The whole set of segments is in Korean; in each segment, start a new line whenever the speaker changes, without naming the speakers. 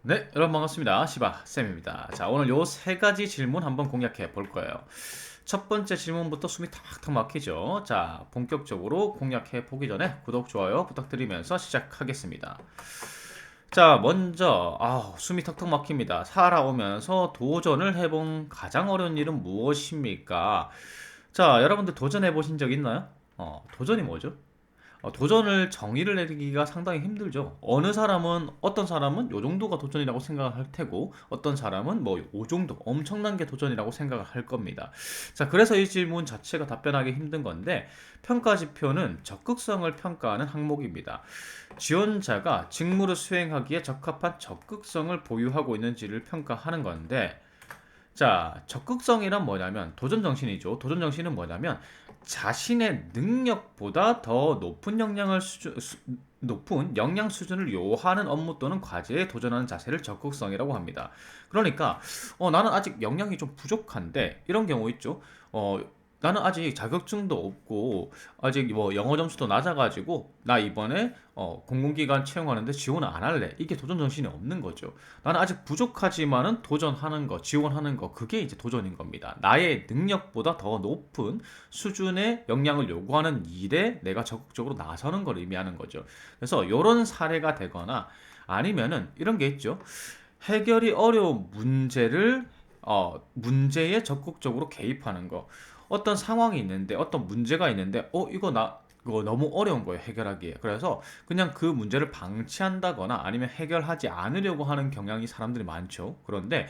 네, 여러분 반갑습니다. 시바쌤입니다. 자, 오늘 요 세 가지 질문 한번 공략해 볼 거예요. 첫 번째 질문부터 숨이 탁탁 막히죠. 자, 본격적으로 공략해 보기 전에 구독, 좋아요 부탁드리면서 시작하겠습니다. 자, 먼저, 숨이 턱턱 막힙니다. 살아오면서 도전을 해본 가장 어려운 일은 무엇입니까? 자, 여러분들 도전해 보신 적 있나요? 도전이 뭐죠? 도전을 정의를 내리기가 상당히 힘들죠. 어떤 사람은 요 정도가 도전이라고 생각을 할 테고, 어떤 사람은 뭐 요 정도, 엄청난 게 도전이라고 생각을 할 겁니다. 자, 그래서 이 질문 자체가 답변하기 힘든 건데, 평가 지표는 적극성을 평가하는 항목입니다. 지원자가 직무를 수행하기에 적합한 적극성을 보유하고 있는지를 평가하는 건데, 자, 적극성이란 뭐냐면 도전 정신이죠. 도전 정신은 뭐냐면 자신의 능력보다 더 높은 역량 수준을 요하는 업무 또는 과제에 도전하는 자세를 적극성이라고 합니다. 그러니까 나는 아직 역량이 좀 부족한데 이런 경우 있죠. 나는 아직 자격증도 없고 아직 뭐 영어 점수도 낮아가지고 나 이번에 공공기관 채용하는데 지원을 안 할래. 이게 도전 정신이 없는 거죠. 나는 아직 부족하지만은 도전하는 거, 지원하는 거, 그게 이제 도전인 겁니다. 나의 능력보다 더 높은 수준의 역량을 요구하는 일에 내가 적극적으로 나서는 걸 의미하는 거죠. 그래서 이런 사례가 되거나 아니면은 이런 게 있죠. 해결이 어려운 문제에 적극적으로 개입하는 거. 어떤 상황이 있는데, 어떤 문제가 있는데, 이거 너무 어려운 거예요, 해결하기에. 그래서 그냥 그 문제를 방치한다거나 아니면 해결하지 않으려고 하는 경향이 사람들이 많죠. 그런데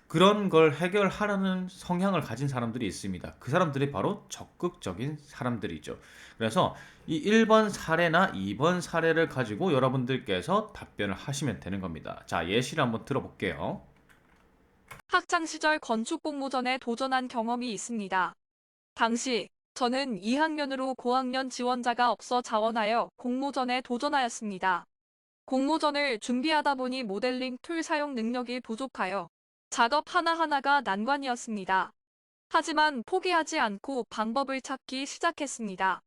그런 걸 해결하려는 성향을 가진 사람들이 있습니다. 그 사람들이 바로 적극적인 사람들이죠. 그래서 이 1번 사례나 2번 사례를 가지고 여러분들께서 답변을 하시면 되는 겁니다. 자, 예시를 한번 들어볼게요.
학창 시절 건축 공모전에 도전한 경험이 있습니다. 당시 저는 2학년으로 고학년 지원자가 없어 자원하여 공모전에 도전하였습니다. 공모전을 준비하다 보니 모델링 툴 사용 능력이 부족하여 작업 하나하나가 난관이었습니다. 하지만 포기하지 않고 방법을 찾기 시작했습니다.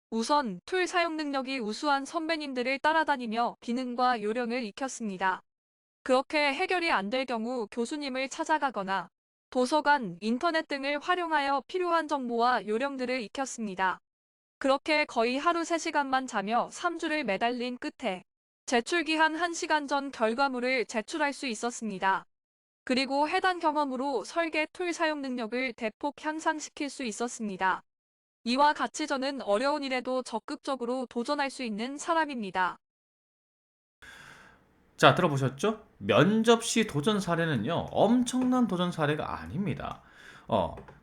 우선 툴 사용 능력이 우수한 선배님들을 따라다니며 기능과 요령을 익혔습니다. 그렇게 해결이 안 될 경우 교수님을 찾아가거나 도서관, 인터넷 등을 활용하여 필요한 정보와 요령들을 익혔습니다. 그렇게 거의 하루 3시간만 자며 3주를 매달린 끝에 제출 기한 1시간 전 결과물을 제출할 수 있었습니다. 그리고 해당 경험으로 설계 툴 사용 능력을 대폭 향상시킬 수 있었습니다. 이와 같이 저는 어려운 일에도 적극적으로 도전할 수 있는 사람입니다.
자, 들어보셨죠? 면접 시 도전 사례는요, 엄청난 도전 사례가 아닙니다.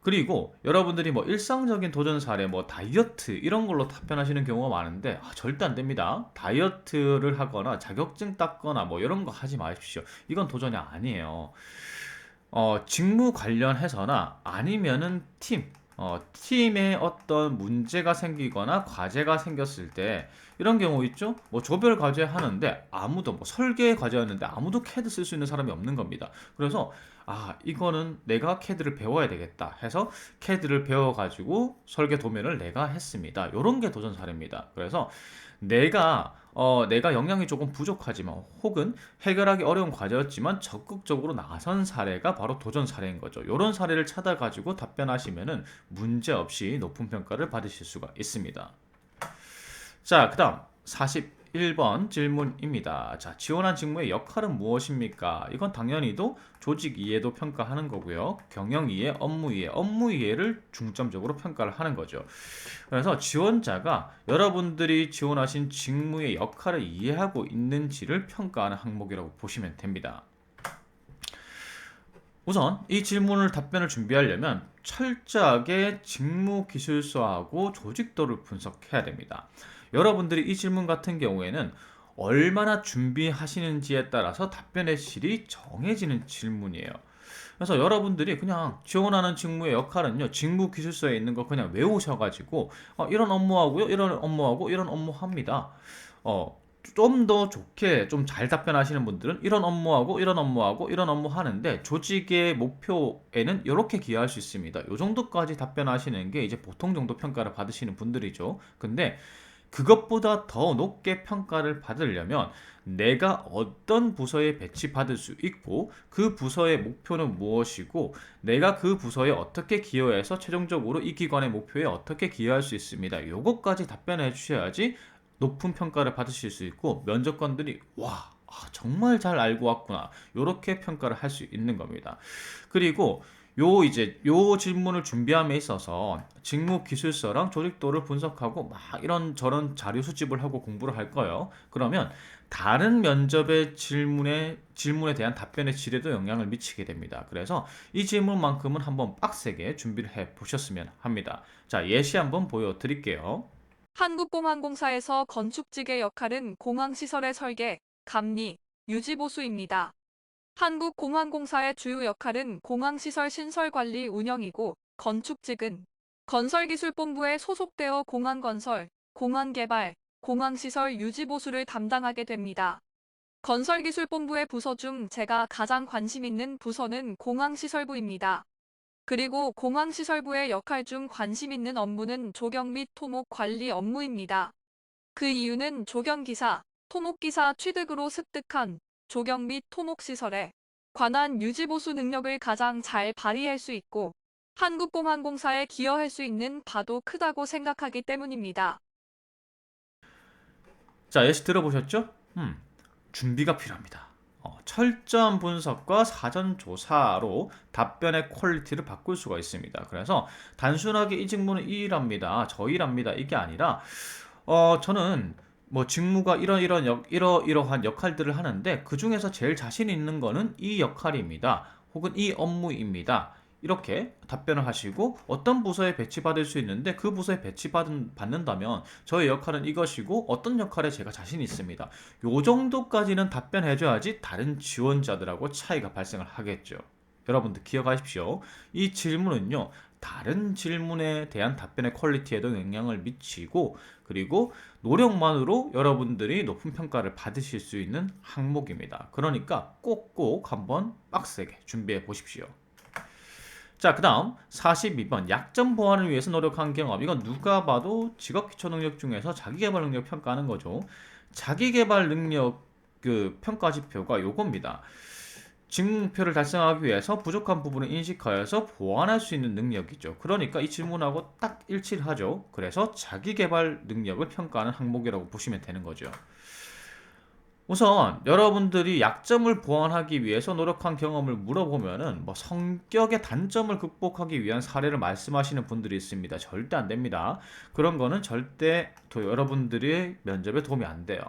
그리고 여러분들이 뭐 일상적인 도전 사례, 뭐 다이어트 이런 걸로 답변하시는 경우가 많은데, 절대 안 됩니다. 다이어트를 하거나 자격증 땄거나 뭐 이런 거 하지 마십시오. 이건 도전이 아니에요. 직무 관련해서나 아니면은 팀에 어떤 문제가 생기거나 과제가 생겼을 때 이런 경우 있죠? 뭐 조별 과제 하는데 아무도 뭐 설계 과제였는데 아무도 캐드 쓸 수 있는 사람이 없는 겁니다. 그래서 이거는 내가 캐드를 배워야 되겠다 해서 캐드를 배워가지고 설계 도면을 내가 했습니다. 요런 게 도전 사례입니다. 그래서 내가 역량이 조금 부족하지만 혹은 해결하기 어려운 과제였지만 적극적으로 나선 사례가 바로 도전 사례인 거죠. 이런 사례를 찾아가지고 답변하시면은 문제 없이 높은 평가를 받으실 수가 있습니다. 자, 그 다음 41번 질문입니다. 자, 지원한 직무의 역할은 무엇입니까? 이건 당연히도 조직 이해도 평가하는 거고요. 경영 이해, 업무 이해를 중점적으로 평가를 하는 거죠. 그래서 지원자가 여러분들이 지원하신 직무의 역할을 이해하고 있는지를 평가하는 항목이라고 보시면 됩니다. 우선 이 질문을 답변을 준비하려면 철저하게 직무 기술서하고 조직도를 분석해야 됩니다. 여러분들이 이 질문 같은 경우에는 얼마나 준비하시는지에 따라서 답변의 질이 정해지는 질문이에요. 그래서 여러분들이 그냥 지원하는 직무의 역할은요, 직무 기술서에 있는 거 그냥 외우셔가지고, 이런 업무하고요, 이런 업무하고, 이런 업무 합니다. 좀 더 좋게 좀 잘 답변하시는 분들은 이런 업무하고 이런 업무하고 이런 업무 하는데 조직의 목표에는 이렇게 기여할 수 있습니다. 이 정도까지 답변하시는 게 이제 보통 정도 평가를 받으시는 분들이죠. 근데 그것보다 더 높게 평가를 받으려면 내가 어떤 부서에 배치받을 수 있고 그 부서의 목표는 무엇이고 내가 그 부서에 어떻게 기여해서 최종적으로 이 기관의 목표에 어떻게 기여할 수 있습니다. 요것까지 답변해 주셔야지 높은 평가를 받으실 수 있고 면접관들이 와 정말 잘 알고 왔구나 요렇게 평가를 할 수 있는 겁니다. 그리고 요 질문을 준비함에 있어서 직무 기술서랑 조직도를 분석하고 막 이런 저런 자료 수집을 하고 공부를 할 거예요. 그러면 다른 면접의 질문에 대한 답변의 질에도 영향을 미치게 됩니다. 그래서 이 질문만큼은 한번 빡세게 준비를 해 보셨으면 합니다. 자, 예시 한번 보여드릴게요.
한국공항공사에서 건축직의 역할은 공항시설의 설계, 감리, 유지보수입니다. 한국공항공사의 주요 역할은 공항시설 신설관리 운영이고 건축직은 건설기술본부에 소속되어 공항건설, 공항개발, 공항시설 유지보수를 담당하게 됩니다. 건설기술본부의 부서 중 제가 가장 관심 있는 부서는 공항시설부입니다. 그리고 공항시설부의 역할 중 관심 있는 업무는 조경 및 토목 관리 업무입니다. 그 이유는 조경기사, 토목기사 취득으로 습득한 조경 및 토목시설에 관한 유지보수 능력을 가장 잘 발휘할 수 있고 한국공항공사에 기여할 수 있는 바도 크다고 생각하기 때문입니다.
자, 예시 들어보셨죠? 준비가 필요합니다. 철저한 분석과 사전 조사로 답변의 퀄리티를 바꿀 수가 있습니다. 그래서 단순하게 이 직무는 이 일합니다. 저 일합니다. 이게 아니라 저는 뭐 직무가 이러이러한 역할들을 하는데 그 중에서 제일 자신 있는 거는 이 역할입니다. 혹은 이 업무입니다. 이렇게 답변을 하시고 어떤 부서에 배치받을 수 있는데 그 부서에 받는다면 저의 역할은 이것이고 어떤 역할에 제가 자신 있습니다. 요 정도까지는 답변해줘야지 다른 지원자들하고 차이가 발생을 하겠죠. 여러분들 기억하십시오. 이 질문은요, 다른 질문에 대한 답변의 퀄리티에도 영향을 미치고, 그리고 노력만으로 여러분들이 높은 평가를 받으실 수 있는 항목입니다. 그러니까 꼭꼭 한번 빡세게 준비해 보십시오. 자, 그 다음 42번 약점 보완을 위해서 노력한 경험. 이건 누가 봐도 직업 기초 능력 중에서 자기계발 능력 평가하는 거죠. 자기계발 능력 그 평가 지표가 요겁니다. 직무 목표를 달성하기 위해서 부족한 부분을 인식하여서 보완할 수 있는 능력이죠. 그러니까 이 질문하고 딱 일치를 하죠. 그래서 자기계발 능력을 평가하는 항목이라고 보시면 되는 거죠. 우선 여러분들이 약점을 보완하기 위해서 노력한 경험을 물어보면은 뭐 성격의 단점을 극복하기 위한 사례를 말씀하시는 분들이 있습니다. 절대 안 됩니다. 그런 거는 절대 여러분들의 면접에 도움이 안 돼요.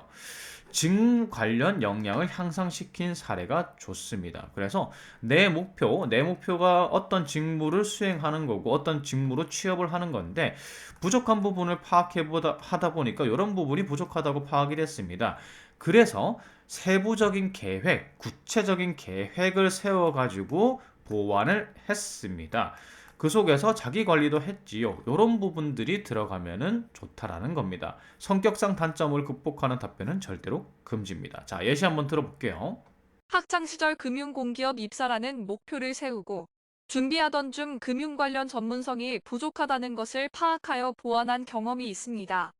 직무 관련 역량을 향상시킨 사례가 좋습니다. 그래서 내 목표가 어떤 직무를 수행하는 거고 어떤 직무로 취업을 하는 건데 부족한 부분을 하다 보니까 이런 부분이 부족하다고 파악이 됐습니다. 그래서 세부적인 계획, 구체적인 계획을 세워가지고 보완을 했습니다. 그 속에서 자기 관리도 했지요. 이런 부분들이 들어가면은 좋다라는 겁니다. 성격상 단점을 극복하는 답변은 절대로 금지입니다. 자, 예시 한번 들어볼게요.
학창시절 금융공기업 입사라는 목표를 세우고 준비하던 중 금융 관련 전문성이 부족하다는 것을 파악하여 보완한 경험이 있습니다.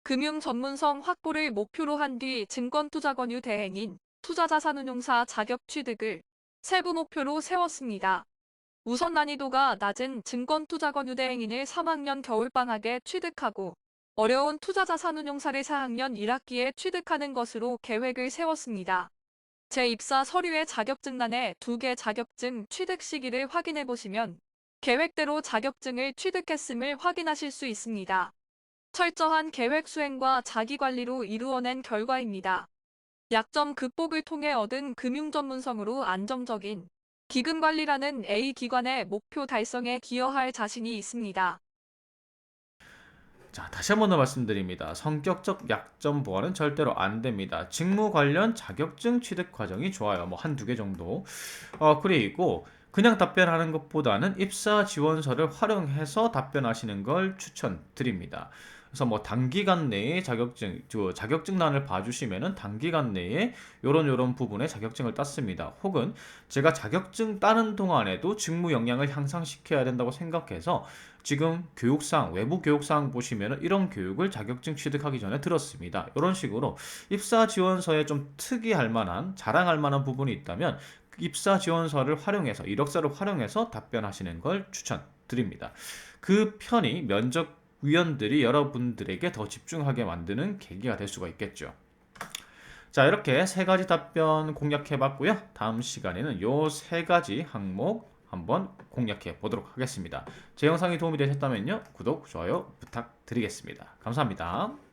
금융 전문성 확보를 목표로 한 뒤 증권투자권유 대행인 투자자산운용사 자격 취득을 세부 목표로 세웠습니다. 우선 난이도가 낮은 증권투자권유 대행인을 3학년 겨울방학에 취득하고 어려운 투자자산운용사를 4학년 1학기에 취득하는 것으로 계획을 세웠습니다. 제 입사 서류의 자격증란에 2개 자격증 취득 시기를 확인해 보시면 계획대로 자격증을 취득했음을 확인하실 수 있습니다. 철저한 계획 수행과 자기관리로 이루어낸 결과입니다. 약점 극복을 통해 얻은 금융 전문성으로 안정적인 기금 관리라는 A 기관의 목표 달성에 기여할 자신이 있습니다.
자, 다시 한번 더 말씀드립니다. 성격적 약점 보완은 절대로 안 됩니다. 직무 관련 자격증 취득 과정이 좋아요. 뭐 한두 개 정도. 그리고 그냥 답변하는 것보다는 입사 지원서를 활용해서 답변하시는 걸 추천드립니다. 그래서 뭐 단기간 내에 자격증란을 봐주시면은 단기간 내에 요런 부분에 자격증을 땄습니다. 혹은 제가 자격증 따는 동안에도 직무 역량을 향상시켜야 된다고 생각해서 지금 교육상, 외부 교육상 보시면은 이런 교육을 자격증 취득하기 전에 들었습니다. 이런 식으로 입사 지원서에 좀 특이할 만한, 자랑할 만한 부분이 있다면 입사 지원서를 활용해서, 이력서를 활용해서 답변하시는 걸 추천드립니다. 그 편이 면접위원들이 여러분들에게 더 집중하게 만드는 계기가 될 수가 있겠죠. 자, 이렇게 세 가지 답변 공략해 봤고요. 다음 시간에는 요 세 가지 항목 한번 공략해 보도록 하겠습니다. 제 영상이 도움이 되셨다면요, 구독, 좋아요 부탁드리겠습니다. 감사합니다.